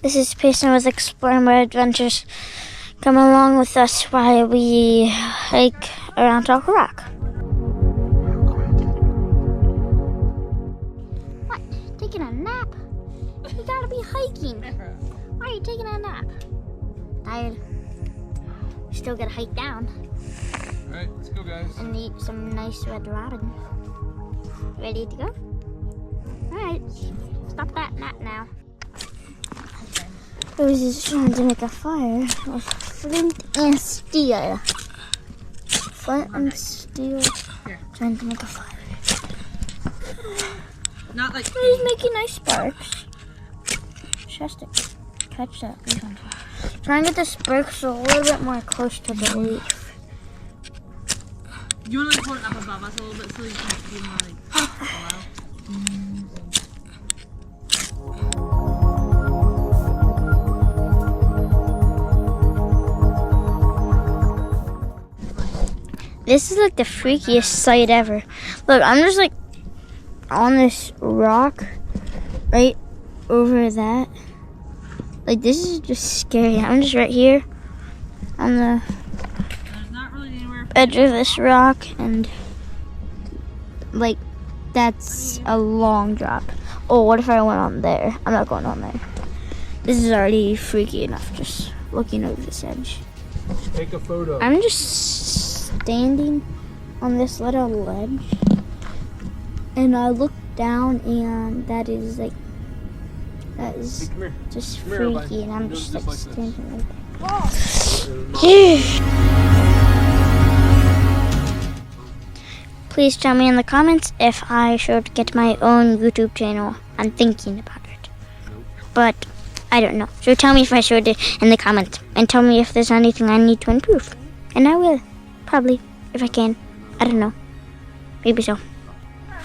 This is Payson with Explore More Adventures. Come along with us while we hike around Talk Rock. What? Taking a nap? You gotta be hiking. Why are you taking a nap? Tired. Still gotta hike down. Alright, let's go, guys. And eat some nice red robin. Ready to go? Alright, stop that nap now. I was just trying to make a fire with flint and steel. Flint and steel. Here. Trying to make a fire. Not like He's making nice sparks. Just to catch that. Try and get the sparks a little bit more close to the leaf. you want to hold it up above us a little bit so you can see more like This is like the freakiest sight ever. Look, I'm just like on this rock right over that. Like, this is just scary. I'm just right here on the there's not really anywhere. edge of this rock, and like that's a long drop. Oh, what if I went on there? I'm not going on there. This is already freaky enough just looking over this edge. Take a photo. I'm just standing on this little ledge, and I look down, and that is like, that is Come here. just Come here, freaky, and I'm Do it just just like like this. standing right there. Nope. Please tell me in the comments if I should get my own YouTube channel. I'm thinking about it, but I don't know. So tell me if I should in the comments, and tell me if there's anything I need to improve, and I will. Probably, if I can. I don't know. Maybe so.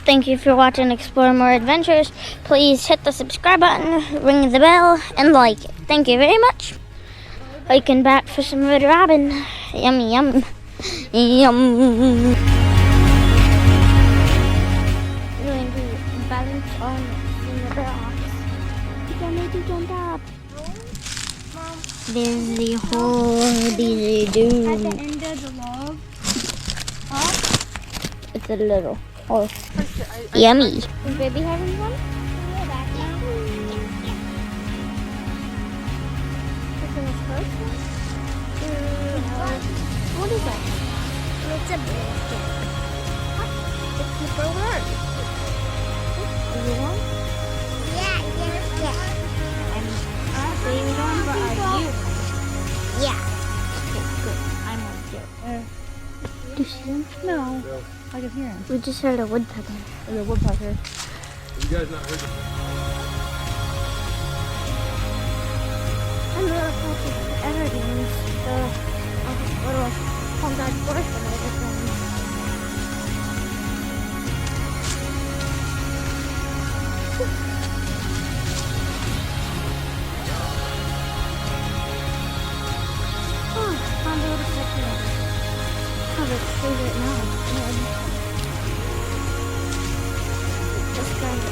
Thank you for watching Explore More Adventures. Please hit the subscribe button, ring the bell, and like it. Thank you very much. Hiking back for some red robin. Yummy, yum. Yum. Going to balance on the rocks. You can make it jump up. There's the whole dizzy doom. At the end of the log. It's a little horse. Yummy. Is baby having one? What is that? It's a blanket. What? It's super hard. Is it on? Yeah. So you don't, but are you? Yeah. Okay, good. I'm on too. Do you see them? No, I can hear him. We just heard a woodpecker. There's a woodpecker. You guys not heard it? I'm really close to everything. So, little homemade forest and everything. Oh, found a little section. Oh, let's save it now. Just kind of.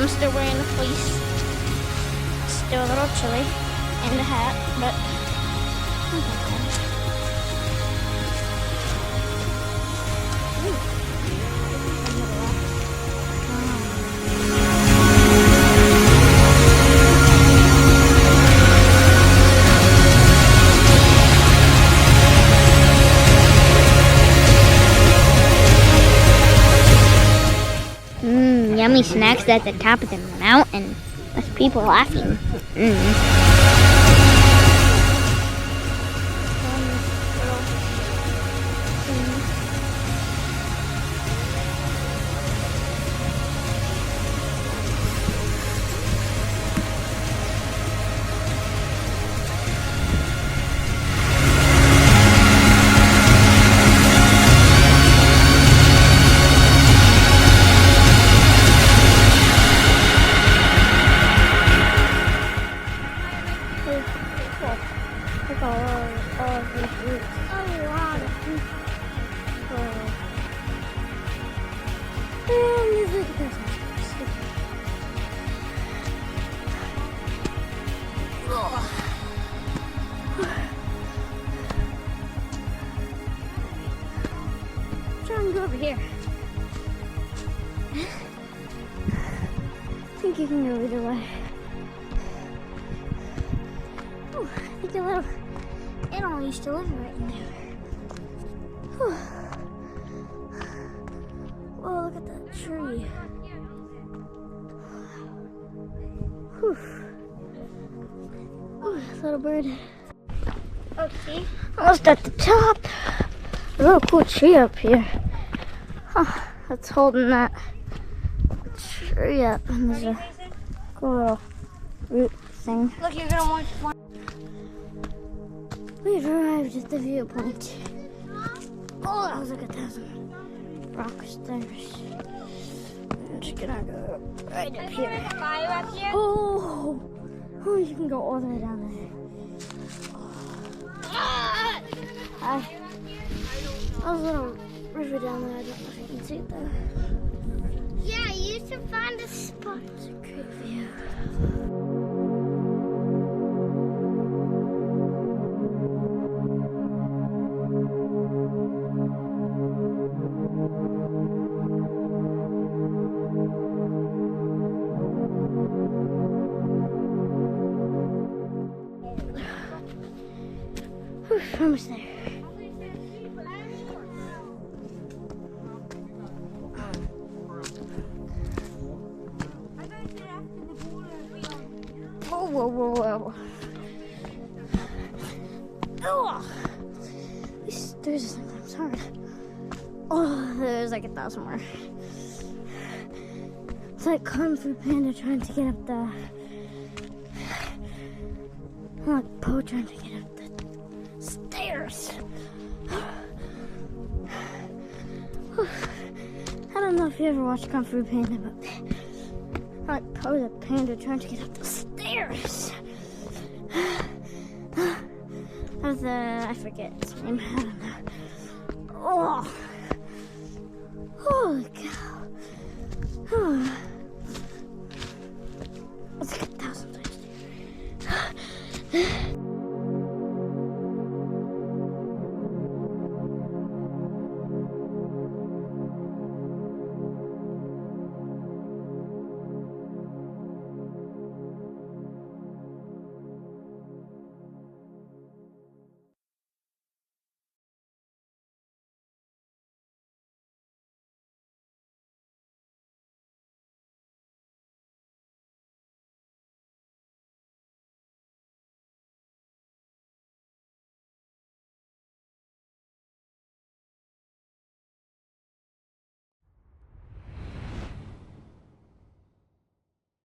I'm still wearing a fleece. Still a little chilly. And a hat, but I'm not bad. Ooh. Yummy snacks at the top of the mountain. With people laughing. Look at this. go over here. I think you can go either way. Oh, I think a little animal used to live right in there. Whew. Whoa, look at that tree. Whew. Ooh, little bird. Okay. Almost at the top. A real cool tree up here. Huh, that's holding that tree up. And there's a cool little root thing. Look, you're gonna want one. We've arrived at the viewpoint. Oh, look at those rock stairs. I'm just gonna go right up here. Oh, oh, you can go all the way down there. Hi. There's a little river down there. I don't know if you can see it though. Yeah, you should find a spot. It's a great view. Whew, almost there. Whoa, whoa, whoa. Oh, these stairs are sometimes hard. Oh, there's like 1,000 more. It's like Kung Fu Panda trying to get up the... like Po trying to get up the stairs. I don't know if you ever watched Kung Fu Panda, but like Po's a panda trying to get up the stairs. I forget his name. I don't know. Oh.